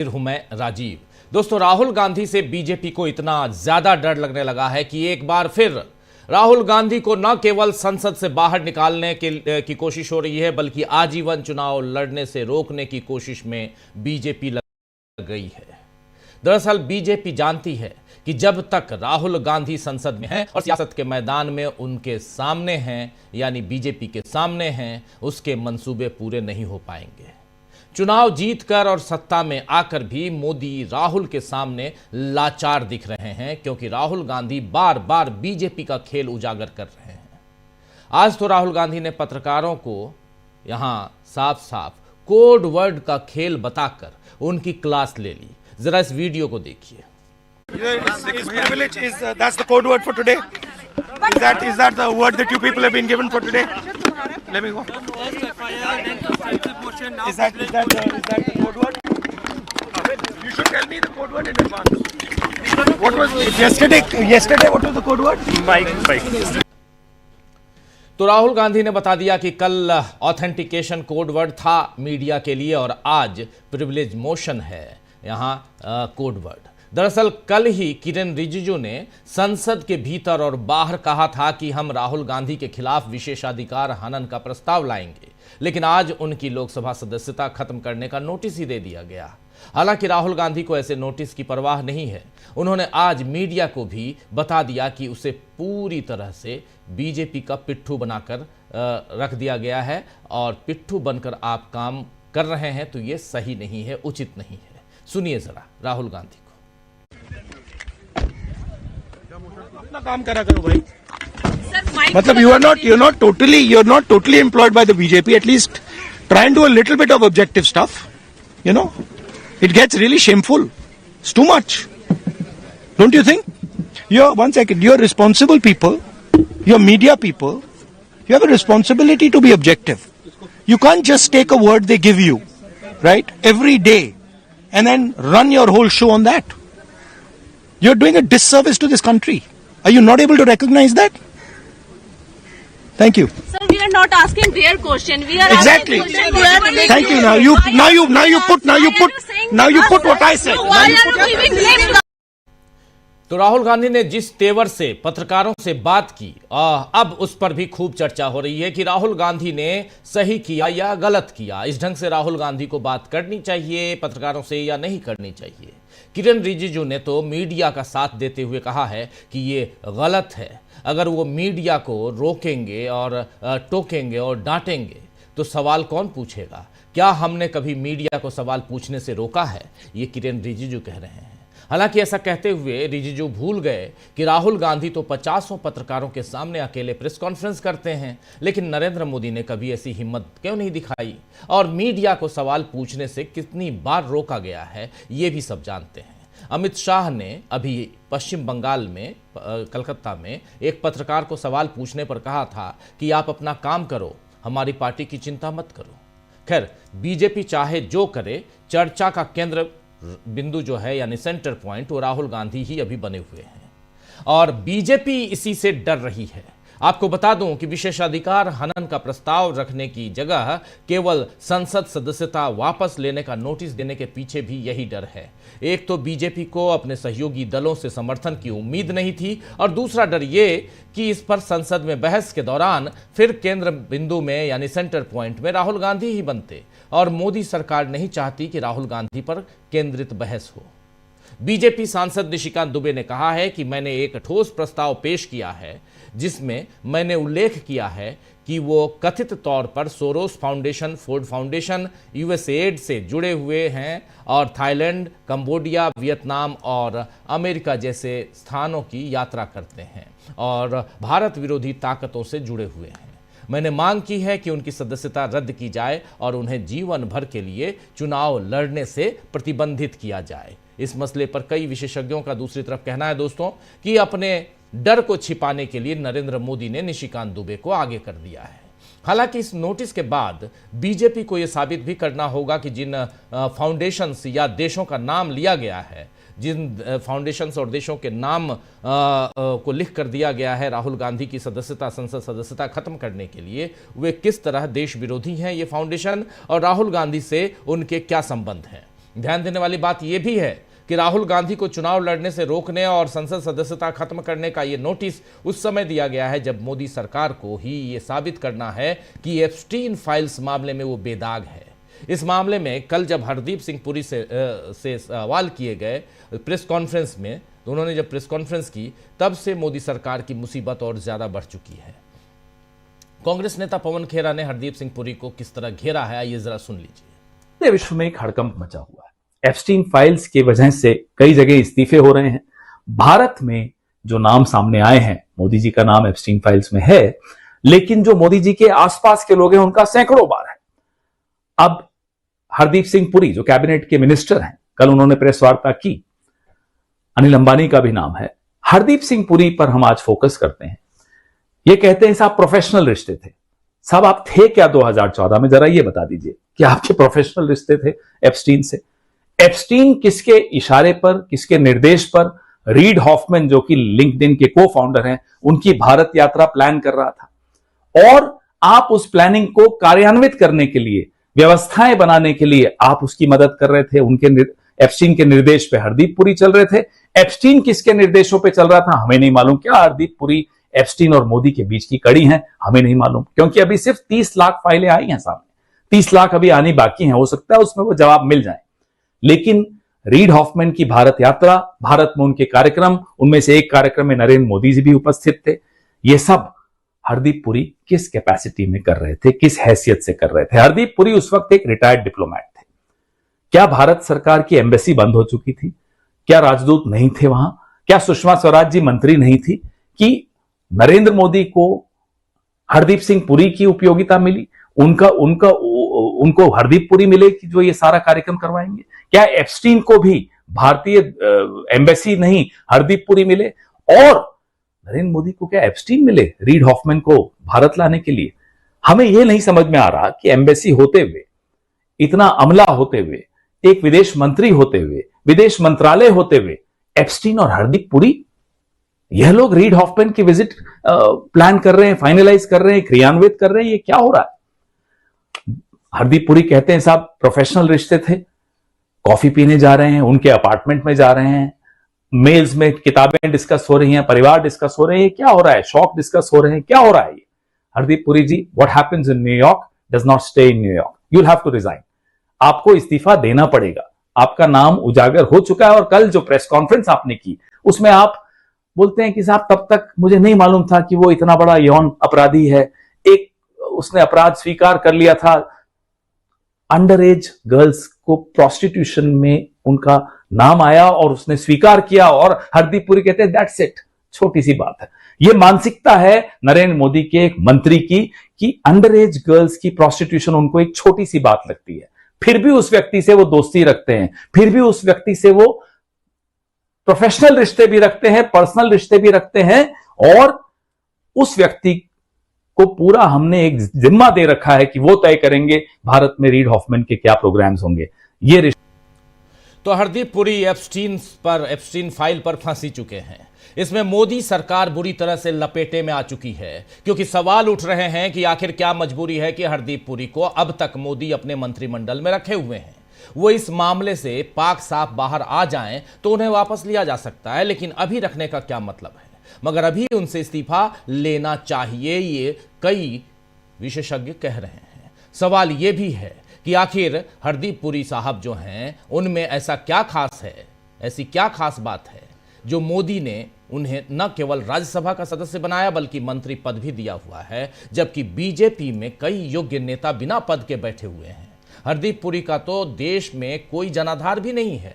हूं मैं राजीव। दोस्तों, राहुल गांधी से बीजेपी को इतना ज्यादा डर लगने लगा है कि एक बार फिर राहुल गांधी को न केवल संसद से बाहर निकालने की कोशिश हो रही है, बल्कि आजीवन चुनाव लड़ने से रोकने की कोशिश में बीजेपी लग गई है। दरअसल बीजेपी जानती है कि जब तक राहुल गांधी संसद में हैं और सियासत के मैदान में उनके सामने हैं, यानी बीजेपी के सामने हैं, उसके मंसूबे पूरे नहीं हो पाएंगे। चुनाव जीतकर और सत्ता में आकर भी मोदी राहुल के सामने लाचार दिख रहे हैं, क्योंकि राहुल गांधी बार बार बीजेपी का खेल उजागर कर रहे हैं। आज तो राहुल गांधी ने पत्रकारों को यहां साफ साफ कोड वर्ड का खेल बताकर उनकी क्लास ले ली। जरा इस वीडियो को देखिए। That's the code word for today. Is that the word that you people have been given for today? Let me go. Is that the code word? You should tell me the code word in advance. What was yesterday? What was the code word? Mike. तो राहुल गांधी ने बता दिया कि कल authentication code word था media के लिए और आज प्रिविलेज मोशन है यहां कोड वर्ड। दरअसल कल ही किरेन रिजिजू ने संसद के भीतर और बाहर कहा था कि हम राहुल गांधी के खिलाफ विशेषाधिकार हनन का प्रस्ताव लाएंगे, लेकिन आज उनकी लोकसभा सदस्यता खत्म करने का नोटिस ही दे दिया गया। हालांकि राहुल गांधी को ऐसे नोटिस की परवाह नहीं है। उन्होंने आज मीडिया को भी बता दिया कि उसे पूरी तरह से बीजेपी का पिट्ठू बनाकर रख दिया गया है और पिट्ठू बनकर आप काम कर रहे हैं तो ये सही नहीं है, उचित नहीं है। सुनिए जरा राहुल गांधी को। अपना काम करा करो भाई। मतलब you're not totally employed by the BJP. At least try and do a little bit of objective stuff. You know, it gets really shameful. It's too much. Don't you think? You're responsible people. You're media people. You have a responsibility to be objective. You can't just take a word they give you, right, every day and then run your whole show on that. You're doing a disservice to this country. Are you not able to recognize that? Thank you. Sir, we are not asking their question. We are Exactly. asking question. Thank you. Now you put what I said. Why are you giving blame? तो राहुल गांधी ने जिस तेवर से पत्रकारों से बात की, अब उस पर भी खूब चर्चा हो रही है कि राहुल गांधी ने सही किया या गलत किया। इस ढंग से राहुल गांधी को बात करनी चाहिए पत्रकारों से या नहीं करनी चाहिए। किरेन रिजिजू ने तो मीडिया का साथ देते हुए कहा है कि ये गलत है। अगर वो मीडिया को रोकेंगे और टोकेंगे और डांटेंगे तो सवाल कौन पूछेगा? क्या हमने कभी मीडिया को सवाल पूछने से रोका है? ये किरेन रिजिजू कह रहे हैं। हालांकि ऐसा कहते हुए रिजिजू भूल गए कि राहुल गांधी तो 50 पत्रकारों के सामने अकेले प्रेस कॉन्फ्रेंस करते हैं, लेकिन नरेंद्र मोदी ने कभी ऐसी हिम्मत क्यों नहीं दिखाई और मीडिया को सवाल पूछने से कितनी बार रोका गया है, ये भी सब जानते हैं। अमित शाह ने अभी पश्चिम बंगाल में कलकत्ता में एक पत्रकार को सवाल पूछने पर कहा था कि आप अपना काम करो, हमारी पार्टी की चिंता मत करो। खैर, बीजेपी चाहे जो करे, चर्चा का केंद्र बिंदु जो है यानी सेंटर पॉइंट वो राहुल गांधी ही अभी बने हुए हैं और बीजेपी इसी से डर रही है। आपको बता दूं कि विशेषाधिकार हनन का प्रस्ताव रखने की जगह केवल संसद सदस्यता वापस लेने का नोटिस देने के पीछे भी यही डर है। एक तो बीजेपी को अपने सहयोगी दलों से समर्थन की उम्मीद नहीं थी और दूसरा डर ये कि इस पर संसद में बहस के दौरान फिर केंद्र बिंदु में यानी सेंटर पॉइंट में राहुल गांधी ही बनते और मोदी सरकार नहीं चाहती कि राहुल गांधी पर केंद्रित बहस हो। बीजेपी सांसद निशिकांत दुबे ने कहा है कि मैंने एक ठोस प्रस्ताव पेश किया है जिसमें मैंने उल्लेख किया है कि वो कथित तौर पर Soros foundation, Ford foundation, USAID से जुड़े हुए हैं और थाईलैंड, कंबोडिया, वियतनाम और अमेरिका जैसे स्थानों की यात्रा करते हैं और भारत विरोधी ताकतों से जुड़े हुए हैं। मैंने मांग की है कि उनकी सदस्यता रद्द की जाए और उन्हें जीवन भर के लिए चुनाव लड़ने से प्रतिबंधित किया जाए। इस मसले पर कई विशेषज्ञों का दूसरी तरफ कहना है दोस्तों कि अपने डर को छिपाने के लिए नरेंद्र मोदी ने निशिकांत दुबे को आगे कर दिया है। हालांकि इस नोटिस के बाद बीजेपी को यह साबित भी करना होगा कि जिन फाउंडेशंस या देशों का नाम लिया गया है, जिन फाउंडेशंस और देशों के नाम को लिख कर दिया गया है राहुल गांधी की सदस्यता, संसद सदस्यता खत्म करने के लिए, वे किस तरह देश विरोधी हैं ये फाउंडेशन और राहुल गांधी से उनके क्या संबंध हैं। ध्यान देने वाली बात यह भी है कि राहुल गांधी को चुनाव लड़ने से रोकने और संसद सदस्यता खत्म करने का यह नोटिस उस समय दिया गया है जब मोदी सरकार को ही यह साबित करना है कि एप्स्टीन फाइल्स मामले में वो बेदाग है। इस मामले में कल जब हरदीप सिंह पुरी से सवाल किए गए प्रेस कॉन्फ्रेंस में, तो उन्होंने जब प्रेस कॉन्फ्रेंस की तब से मोदी सरकार की मुसीबत और ज्यादा बढ़ चुकी है। कांग्रेस नेता पवन खेरा ने हरदीप सिंह पुरी को किस तरह घेरा है, आइए जरा सुन लीजिए। विश्व में एक हड़कंप मचा हुआ है। एप्स्टीन फाइल्स की वजह से कई जगह इस्तीफे हो रहे हैं। भारत में जो नाम सामने आए हैं, मोदी जी का नाम एप्स्टीन फाइल्स में है, लेकिन जो मोदी जी के आसपास के लोग हैं उनका सैकड़ों बार है। अब हरदीप सिंह पुरी जो कैबिनेट के मिनिस्टर हैं, कल उन्होंने प्रेस वार्ता की, अनिल अंबानी का भी नाम है। हरदीप सिंह पुरी पर हम आज फोकस करते हैं। ये कहते हैं साहब प्रोफेशनल रिश्ते थे। साहब आप थे क्या 2014 में, जरा ये बता दीजिए कि आपके प्रोफेशनल रिश्ते थे एप्स्टीन से? एप्स्टीन किसके इशारे पर, किसके निर्देश पर रीड हॉफमैन जो कि लिंक्डइन के को फाउंडर हैं, उनकी भारत यात्रा प्लान कर रहा था और आप उस प्लानिंग को कार्यान्वित करने के लिए, व्यवस्थाएं बनाने के लिए आप उसकी मदद कर रहे थे। उनके एप्स्टीन के निर्देश पे हरदीप पुरी चल रहे थे। एप्स्टीन किसके निर्देशों पे चल रहा था हमें नहीं मालूम। क्या हरदीप पुरी एप्स्टीन और मोदी के बीच की कड़ी है? हमें नहीं मालूम, क्योंकि अभी सिर्फ 30 लाख फाइलें आई हैं सामने। 30 लाख अभी आनी बाकी हैं, हो सकता है उसमें वो जवाब मिल जाए। लेकिन रीड हॉफमैन की भारत यात्रा, भारत में उनके कार्यक्रम, उनमें से एक कार्यक्रम में नरेंद्र मोदी जी भी उपस्थित थे, ये सब हरदीप पुरी किस कैपेसिटी में कर रहे थे, किस हैसियत से कर रहे थे? हरदीप पुरी उस वक्त एक रिटायर्ड डिप्लोमैट थे। क्या भारत सरकार की एम्बेसी बंद हो चुकी थी? क्या राजदूत नहीं थे वहां? क्या सुषमा स्वराज जी मंत्री नहीं थी कि नरेंद्र मोदी को हरदीप सिंह पुरी की उपयोगिता मिली? उनको हरदीप पुरी मिले कि जो ये सारा कार्यक्रम करवाएंगे? क्या एप्स्टीन को भी भारतीय एम्बेसी नहीं हरदीप पुरी मिले? और नरेंद्र मोदी को क्या एप्स्टीन मिले रीड हॉफमैन को भारत लाने के लिए? हमें यह नहीं समझ में आ रहा कि एम्बेसी होते हुए, इतना अमला होते हुए, एक विदेश मंत्री होते हुए, विदेश मंत्रालय होते हुए, एप्स्टीन और हरदीप पुरी, यह लोग रीड हॉफमैन की विजिट प्लान कर रहे हैं, फाइनलाइज कर रहे हैं, क्रियान्वित कर रहे हैं। ये क्या हो रहा है? हरदीप पुरी कहते हैं साहब प्रोफेशनल रिश्ते थे, कॉफी पीने जा रहे हैं, उनके अपार्टमेंट में जा रहे हैं, मेल्स में किताबें डिस्कस हो रही हैं, परिवार डिस्कस हो रहे हैं। ये क्या हो रहा है? शौक डिस्कस हो रहे हैं, क्या हो रहा है ये? Hardeep Puri ji, what happens in New York does not stay in New York, you will have to resign. आपको इस्तीफा देना पड़ेगा। आपका नाम उजागर हो चुका है और कल जो प्रेस कॉन्फ्रेंस आपने की उसमें आप बोलते हैं कि साहब तब तक मुझे नहीं मालूम था कि वो इतना बड़ा यौन अपराधी है। एक उसने अपराध स्वीकार कर लिया था, अंडर एज गर्ल्स को प्रोस्टिट्यूशन में उनका नाम आया और उसने स्वीकार किया। और हरदीप पुरी कहते हैं दैट्स इट, छोटी सी बात है। यह मानसिकता है नरेंद्र मोदी के एक मंत्री की कि अंडर एज गर्ल्स की प्रोस्टिट्यूशन उनको एक छोटी सी बात लगती है, फिर भी उस व्यक्ति से वो दोस्ती रखते हैं, फिर भी उस व्यक्ति से वो प्रोफेशनल रिश्ते भी रखते हैं, पर्सनल रिश्ते भी रखते हैं। और उस व्यक्ति को पूरा हमने एक जिम्मा दे रखा है कि वो तय करेंगे भारत में रीड हॉफमैन के क्या प्रोग्राम्स होंगे। ये रिश्ते तो हरदीप पुरी एप्स्टीन फाइल पर फंसी चुके हैं। इसमें मोदी सरकार बुरी तरह से लपेटे में आ चुकी है, क्योंकि सवाल उठ रहे हैं कि आखिर क्या मजबूरी है कि हरदीप पुरी को अब तक मोदी अपने मंत्रिमंडल में रखे हुए हैं। वो इस मामले से पाक साफ बाहर आ जाएं तो उन्हें वापस लिया जा सकता है, लेकिन अभी रखने का क्या मतलब है? मगर अभी उनसे इस्तीफा लेना चाहिए, ये कई विशेषज्ञ कह रहे हैं। सवाल ये भी है कि आखिर हरदीप पुरी साहब जो हैं उनमें ऐसा क्या खास है, ऐसी क्या खास बात है जो मोदी ने उन्हें न केवल राज्यसभा का सदस्य बनाया बल्कि मंत्री पद भी दिया हुआ है, जबकि बीजेपी में कई योग्य नेता बिना पद के बैठे हुए हैं। हरदीप पुरी का तो देश में कोई जनाधार भी नहीं है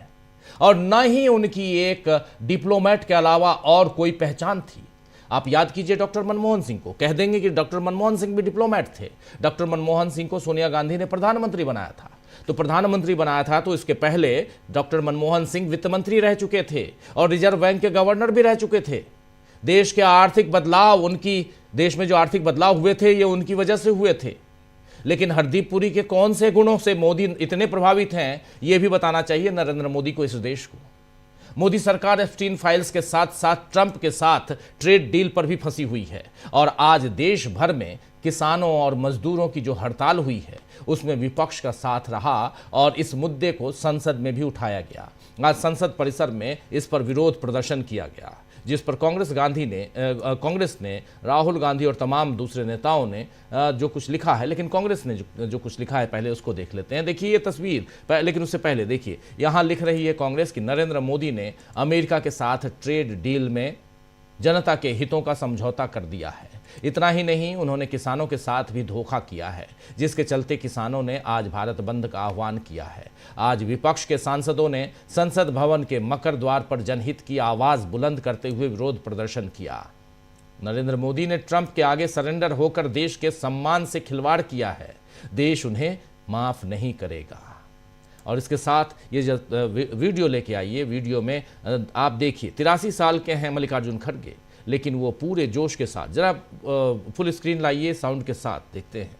और न ही उनकी एक डिप्लोमेट के अलावा और कोई पहचान थी। आप याद कीजिए डॉक्टर मनमोहन सिंह को, कह देंगे कि डॉक्टर मनमोहन सिंह भी डिप्लोमेट थे। डॉक्टर मनमोहन सिंह को सोनिया गांधी ने प्रधानमंत्री बनाया था, तो प्रधानमंत्री बनाया था तो इसके पहले डॉक्टर मनमोहन सिंह वित्त मंत्री रह चुके थे और रिजर्व बैंक के गवर्नर भी रह चुके थे। देश के आर्थिक बदलाव, देश में जो आर्थिक बदलाव हुए थे ये उनकी वजह से हुए थे। लेकिन हरदीप पुरी के कौन से गुणों से मोदी इतने प्रभावित हैं, यह भी बताना चाहिए नरेंद्र मोदी को, इस देश को। मोदी सरकार एप्स्टीन फाइल्स के साथ साथ ट्रंप के साथ ट्रेड डील पर भी फंसी हुई है और आज देश भर में किसानों और मजदूरों की जो हड़ताल हुई है उसमें विपक्ष का साथ रहा और इस मुद्दे को संसद में भी उठाया गया। आज संसद परिसर में इस पर विरोध प्रदर्शन किया गया, जिस पर कांग्रेस ने राहुल गांधी और तमाम दूसरे नेताओं ने जो कुछ लिखा है, लेकिन कांग्रेस ने जो कुछ लिखा है पहले उसको देख लेते हैं। देखिए ये तस्वीर, लेकिन उससे पहले देखिए यहाँ लिख रही है कांग्रेस कि नरेंद्र मोदी ने अमेरिका के साथ ट्रेड डील में जनता के हितों का समझौता कर दिया है। इतना ही नहीं, उन्होंने किसानों के साथ भी धोखा किया है, जिसके चलते किसानों ने आज भारत बंद का आह्वान किया है। आज विपक्ष के सांसदों ने संसद भवन के मकर द्वार पर जनहित की आवाज बुलंद करते हुए विरोध प्रदर्शन किया। नरेंद्र मोदी ने ट्रंप के आगे सरेंडर होकर देश के सम्मान से खिलवाड़ किया है, देश उन्हें माफ नहीं करेगा। और इसके साथ ये वीडियो लेके आइए। वीडियो में आप देखिए 83 साल के हैं मल्लिकार्जुन खड़गे, लेकिन वो पूरे जोश के साथ, जरा फुल स्क्रीन लाइए, साउंड के साथ देखते हैं।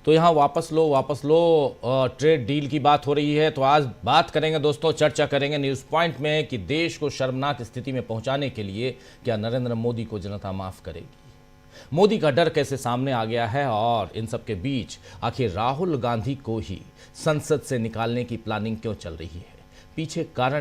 तो यहाँ वापस लो ट्रेड डील की बात हो रही है। तो आज बात करेंगे दोस्तों, चर्चा करेंगे न्यूज़ पॉइंट में कि देश को शर्मनाक स्थिति में पहुंचाने के लिए क्या नरेंद्र मोदी को जनता माफ करेगी। मोदी का डर कैसे सामने आ गया है और इन सब के बीच आखिर राहुल गांधी को ही संसद से निकालने की प्लानिंग क्यों चल रही है, पीछे कारण